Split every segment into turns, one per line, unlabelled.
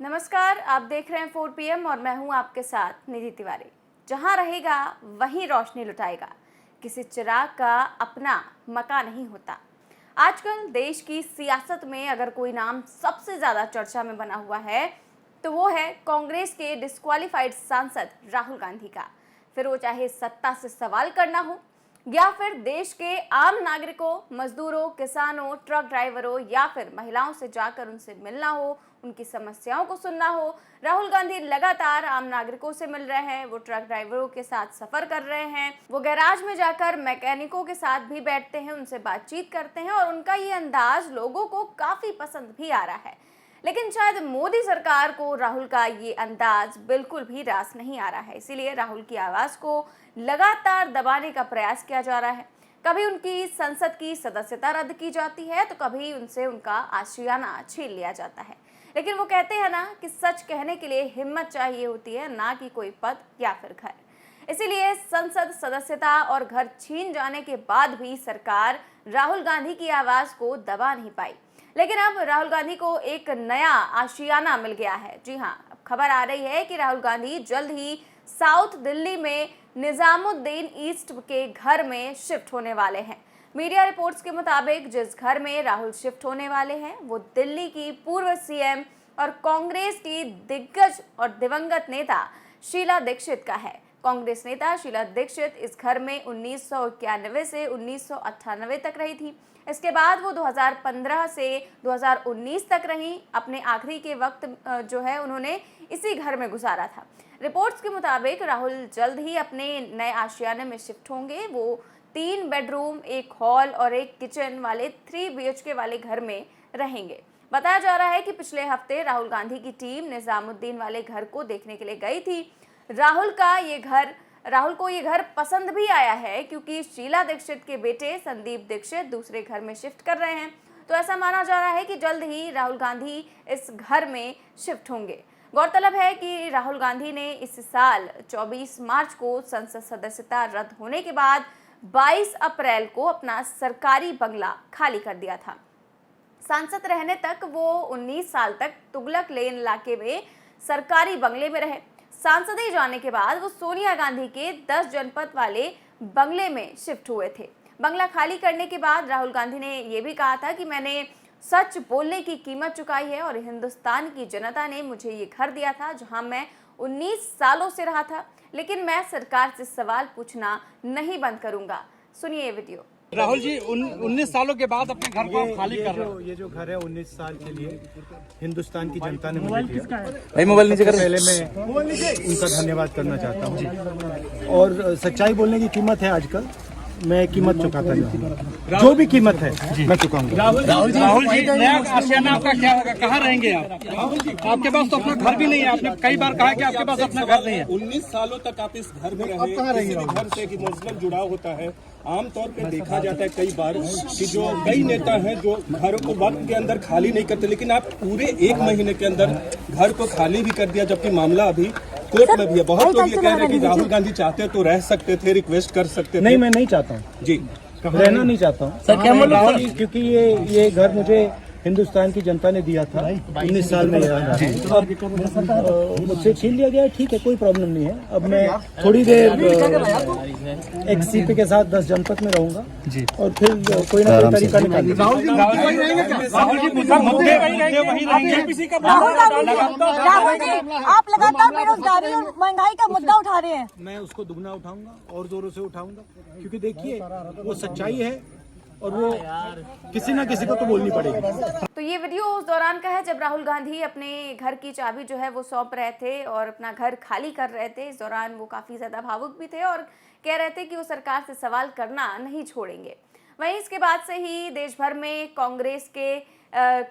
नमस्कार, आप देख रहे हैं 4 PM और मैं हूं आपके साथ निधि तिवारी। जहां रहेगा वहीं रोशनी लुटाएगा, किसी चिराग का अपना मका नहीं होता। आजकल देश की सियासत में अगर कोई नाम सबसे ज्यादा चर्चा में बना हुआ है तो वो है कांग्रेस के डिस्क्वालिफाइड सांसद राहुल गांधी का। फिर वो चाहे सत्ता से सवाल करना हो या फिर देश के आम नागरिकों, मजदूरों, किसानों, ट्रक ड्राइवरों या फिर महिलाओं से जाकर उनसे मिलना हो, उनकी समस्याओं को सुनना हो। राहुल गांधी लगातार आम नागरिकों से मिल रहे हैं, वो ट्रक ड्राइवरों के साथ सफर कर रहे हैं, वो गैराज में जाकर मैकेनिकों के साथ भी बैठते हैं, उनसे बातचीत करते हैं और उनका ये अंदाज लोगों को काफी पसंद भी आ रहा है। लेकिन शायद मोदी सरकार को राहुल का ये अंदाज बिल्कुल भी रास नहीं आ रहा है, इसीलिए राहुल की आवाज को लगातार दबाने का प्रयास किया जा रहा है। कभी उनकी संसद की सदस्यता रद्द की जाती है तो कभी उनसे उनका आशियाना छीन लिया जाता है। लेकिन वो कहते हैं ना कि सच कहने के लिए हिम्मत चाहिए होती है, ना कि कोई पद या फिर घर। इसीलिए संसद सदस्यता और घर छीन जाने के बाद भी सरकार राहुल गांधी की आवाज को दबा नहीं पाई। लेकिन अब राहुल गांधी को एक नया आशियाना मिल गया है। जी हाँ, अब खबर आ रही है कि राहुल गांधी जल्द ही साउथ दिल्ली में निजामुद्दीन ईस्ट के घर में शिफ्ट होने वाले हैं। मीडिया रिपोर्ट्स के मुताबिक जिस घर में राहुल शिफ्ट होने वाले हैं वो दिल्ली की पूर्व सीएम और कांग्रेस की दिग्गज और दिवंगत नेता शीला दीक्षित का है। कांग्रेस नेता शीला दीक्षित इस घर में 1991 से 1998 तक रही थी। इसके बाद वो 2015 से 2019 तक रही। अपने आखिरी के वक्त जो है उन्होंने इसी घर में गुजारा था। रिपोर्ट्स के मुताबिक राहुल जल्द ही अपने नए आशियाने में शिफ्ट होंगे। वो 3 बेडरूम, एक हॉल और एक किचन वाले 3 BHK वाले घर में रहेंगे। बताया जा रहा है कि पिछले हफ्ते राहुल गांधी की टीम निजामुद्दीन वाले घर को देखने के लिए गई थी। राहुल को ये घर पसंद भी आया है क्योंकि शीला दीक्षित के बेटे संदीप दीक्षित दूसरे घर में शिफ्ट कर रहे हैं। तो ऐसा माना जा रहा है कि जल्द ही राहुल गांधी इस घर में शिफ्ट होंगे। गौरतलब है कि राहुल गांधी ने इस साल 24 मार्च को संसद सदस्यता रद्द होने के बाद 22 अप्रैल को अपना सरकारी बंगला खाली कर दिया था। सांसद रहने तक वो 19 साल तक तुगलक लेन इलाके में सरकारी बंगले में रहे। सांसद जाने के बाद वो सोनिया गांधी के 10 जनपद वाले बंगले में शिफ्ट हुए थे। बंगला खाली करने के बाद राहुल गांधी ने यह भी कहा था कि मैंने सच बोलने की कीमत चुकाई है और हिंदुस्तान की जनता ने मुझे ये घर दिया था जहां मैं 19 सालों से रहा था, लेकिन मैं सरकार से सवाल पूछना नहीं बंद करूंगा। सुनिए ये वीडियो।
राहुल जी 19 सालों के बाद अपने घर को खाली कर रहे हैं।
ये जो घर है 19 साल के लिए हिंदुस्तान की जनता ने मुझे दिया।
भाई मोबाइल नीचे कर।
पहले मैं उनका धन्यवाद करना चाहता हूँ और सच्चाई बोलने की कीमत है। आजकल मैं कीमत चुकाता हूँ, जो भी कीमत है मैं चुकाऊंगा।
राहुल जी नया आशियाना आपका क्या होगा, कहाँ रहेंगे आप? आपके पास तो अपना घर भी नहीं है। आपने कई बार कहा कि आपके पास अपना घर नहीं है।
19 सालों तक आप इस घर में रहे, किसी भी घर से एक इमोशनल जुड़ाव होता है। आमतौर पे देखा जाता है कई बार कि जो कई नेता हैं जो घरों को वक्त के अंदर खाली नहीं करते, लेकिन आप पूरे 1 महीने के अंदर घर को खाली भी कर दिया, जबकि मामला अभी कोर्ट में भी है। बहुत लोग ये कह रहे हैं कि राहुल गांधी चाहते तो रह सकते थे, रिक्वेस्ट कर सकते थे।
नहीं, मैं नहीं चाहता हूँ
जी,
रहना नहीं चाहता हूँ सर। क्या राहुल, क्योंकि ये घर मुझे हिंदुस्तान की जनता ने दिया था 19 साल में। मुझसे छीन लिया गया, ठीक है, कोई प्रॉब्लम नहीं है। अब मैं थोड़ी देर एक सीपी के साथ 10 जनपद में रहूंगा और फिर कोई ना कोई तरीका निकालेंगे।
राहुल जी
आप लगातार बेरोजगारी और महंगाई का मुद्दा उठा रहे हैं।
मैं उसको दुगना उठाऊंगा और जोरों से उठाऊंगा, क्योंकि देखिए वो सच्चाई है और वो किसी ना किसी को तो बोलनी पड़ेगी।
तो ये वीडियो उस दौरान का है जब राहुल गांधी अपने घर की चाबी जो है वो सौंप रहे थे और अपना घर खाली कर रहे थे। इस दौरान वो काफ़ी ज़्यादा भावुक भी थे और कह रहे थे कि वो सरकार से सवाल करना नहीं छोड़ेंगे। वहीं इसके बाद से ही देश भर में कांग्रेस के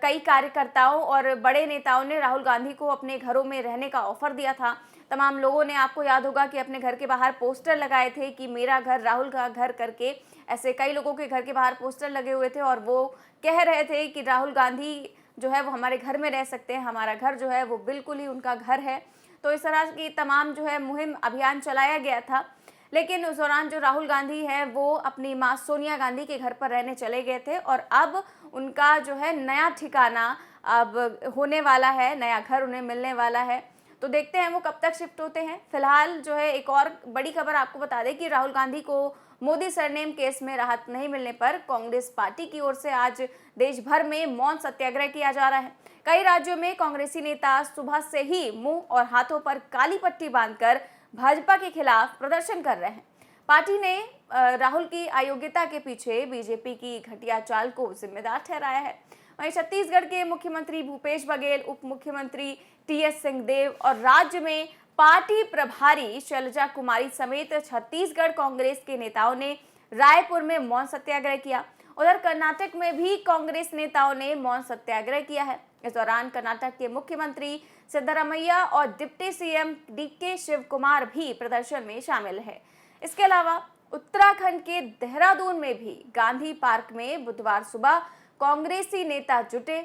कई कार्यकर्ताओं और बड़े नेताओं ने राहुल गांधी को अपने घरों में रहने का ऑफर दिया था। तमाम लोगों ने, आपको याद होगा कि अपने घर के बाहर पोस्टर लगाए थे कि मेरा घर राहुल का घर करके। ऐसे कई लोगों के घर के बाहर पोस्टर लगे हुए थे और वो कह रहे थे कि राहुल गांधी जो है वो हमारे घर में रह सकते हैं, हमारा घर जो है वो बिल्कुल ही उनका घर है। तो इस तरह की तमाम जो है मुहिम अभियान चलाया गया था। लेकिन उस दौरान जो राहुल गांधी है वो अपनी मां सोनिया गांधी के घर पर रहने चले गए थे और अब उनका जो है नया ठिकाना अब होने वाला है, नया घर उन्हें मिलने वाला है। तो देखते हैं वो कब तक शिफ्ट होते हैं। फिलहाल जो है एक और बड़ी खबर आपको बता दें कि राहुल गांधी को मोदी सरनेम केस में राहत नहीं मिलने पर कांग्रेस पार्टी की ओर से आज देश भर में मौन सत्याग्रह किया जा रहा है। कई राज्यों में कांग्रेसी नेता सुबह से ही मुंह और हाथों पर काली पट्टी बांधकर भाजपा के खिलाफ प्रदर्शन कर रहे हैं। पार्टी ने राहुल की अयोग्यता के पीछे बीजेपी की घटिया चाल को जिम्मेदार ठहराया है। वहीं छत्तीसगढ़ के मुख्यमंत्री भूपेश बघेल, उप मुख्यमंत्री टीएस सिंहदेव और राज्य में पार्टी प्रभारी शैलजा कुमारी समेत छत्तीसगढ़ कांग्रेस के नेताओं ने रायपुर में मौन सत्याग्रह किया। उधर कर्नाटक में भी कांग्रेस नेताओं ने मौन सत्याग्रह किया है। इस दौरान कर्नाटक के मुख्यमंत्री सिद्धरामैया और deputy CM DK Shivakumar भी प्रदर्शन में शामिल है। इसके अलावा उत्तराखंड के देहरादून में भी गांधी पार्क में बुधवार सुबह कांग्रेसी नेता जुटे।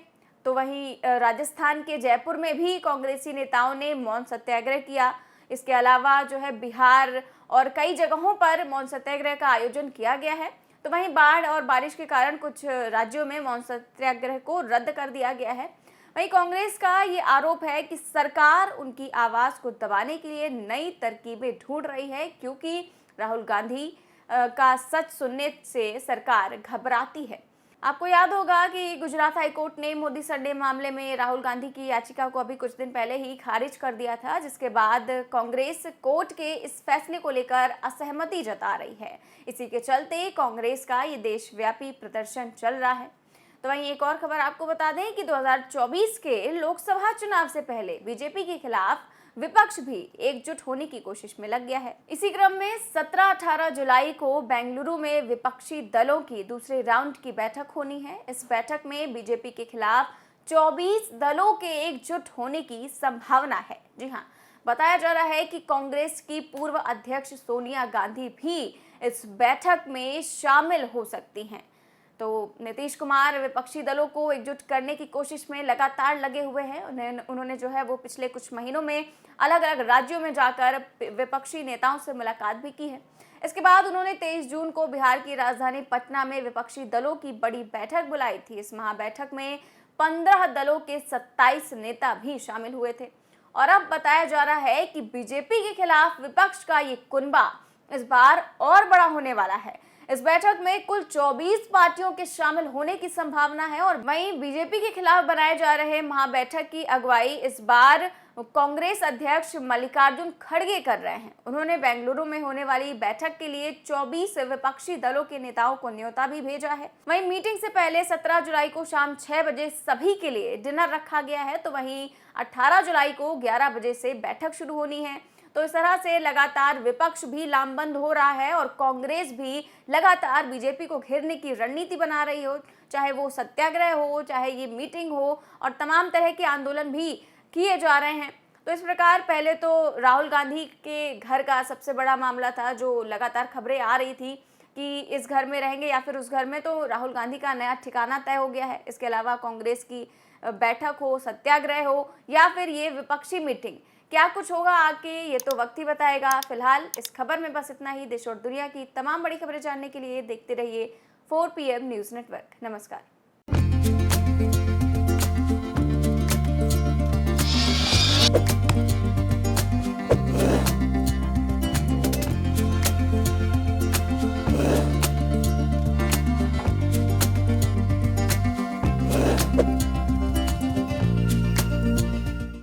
तो वहीं राजस्थान के जयपुर में भी कांग्रेसी नेताओं ने मौन सत्याग्रह किया। इसके अलावा जो है बिहार और कई जगहों पर मौन सत्याग्रह का आयोजन किया गया है। तो वहीं बाढ़ और बारिश के कारण कुछ राज्यों में मौन सत्याग्रह को रद्द कर दिया गया है। वहीं कांग्रेस का ये आरोप है कि सरकार उनकी आवाज को दबाने के लिए नई तरकीबें ढूंढ रही है, क्योंकि राहुल गांधी का सच सुनने से सरकार घबराती है। आपको याद होगा कि गुजरात हाईकोर्ट ने मोदी सरनेम मामले में राहुल गांधी की याचिका को अभी कुछ दिन पहले ही खारिज कर दिया था, जिसके बाद कांग्रेस कोर्ट के इस फैसले को लेकर असहमति जता रही है। इसी के चलते कांग्रेस का ये देशव्यापी प्रदर्शन चल रहा है। तो वहीं एक और खबर आपको बता दें कि 2024 के लोकसभा चुनाव से पहले बीजेपी के खिलाफ विपक्ष भी एकजुट होने की कोशिश में लग गया है। इसी क्रम में 17-18 जुलाई को बेंगलुरु में विपक्षी दलों की दूसरे राउंड की बैठक होनी है। इस बैठक में बीजेपी के खिलाफ 24 दलों के एकजुट होने की संभावना है। जी हाँ, बताया जा रहा है कि कांग्रेस की पूर्व अध्यक्ष सोनिया गांधी भी इस बैठक में शामिल हो सकती हैं। तो नीतीश कुमार विपक्षी दलों को एकजुट करने की कोशिश में लगातार लगे हुए हैं। उन्होंने जो है वो पिछले कुछ महीनों में अलग अलग राज्यों में जाकर विपक्षी नेताओं से मुलाकात भी की है। इसके बाद उन्होंने 23 जून को बिहार की राजधानी पटना में विपक्षी दलों की बड़ी बैठक बुलाई थी। इस महाबैठक में 15 दलों के 27 नेता भी शामिल हुए थे। और अब बताया जा रहा है कि बीजेपी के खिलाफ विपक्ष का ये कुनबा इस बार और बड़ा होने वाला है। इस बैठक में कुल 24 पार्टियों के शामिल होने की संभावना है। और वहीं बीजेपी के खिलाफ बनाए जा रहे महाबैठक की अगुवाई इस बार कांग्रेस अध्यक्ष मल्लिकार्जुन खड़गे कर रहे हैं। उन्होंने बेंगलुरु में होने वाली बैठक के लिए 24 विपक्षी दलों के नेताओं को न्योता भी भेजा है। वहीं मीटिंग से पहले 17 जुलाई को शाम 6 बजे सभी के लिए डिनर रखा गया है। तो वहीं 18 जुलाई को 11 बजे से बैठक शुरू होनी है। तो इस तरह से लगातार विपक्ष भी लामबंद हो रहा है और कांग्रेस भी लगातार बीजेपी को घेरने की रणनीति बना रही हो, चाहे वो सत्याग्रह हो, चाहे ये मीटिंग हो, और तमाम तरह के आंदोलन भी किए जा रहे हैं। तो इस प्रकार पहले तो राहुल गांधी के घर का सबसे बड़ा मामला था, जो लगातार खबरें आ रही थी कि इस घर में रहेंगे या फिर उस घर में। तो राहुल गांधी का नया ठिकाना तय हो गया है। इसके अलावा कांग्रेस की बैठक हो, सत्याग्रह हो या फिर ये विपक्षी मीटिंग, क्या कुछ होगा आगे ये तो वक्त ही बताएगा। फिलहाल इस खबर में बस इतना ही। देश और दुनिया की तमाम बड़ी खबरें जानने के लिए देखते रहिए 4 PM न्यूज़ नेटवर्क। नमस्कार।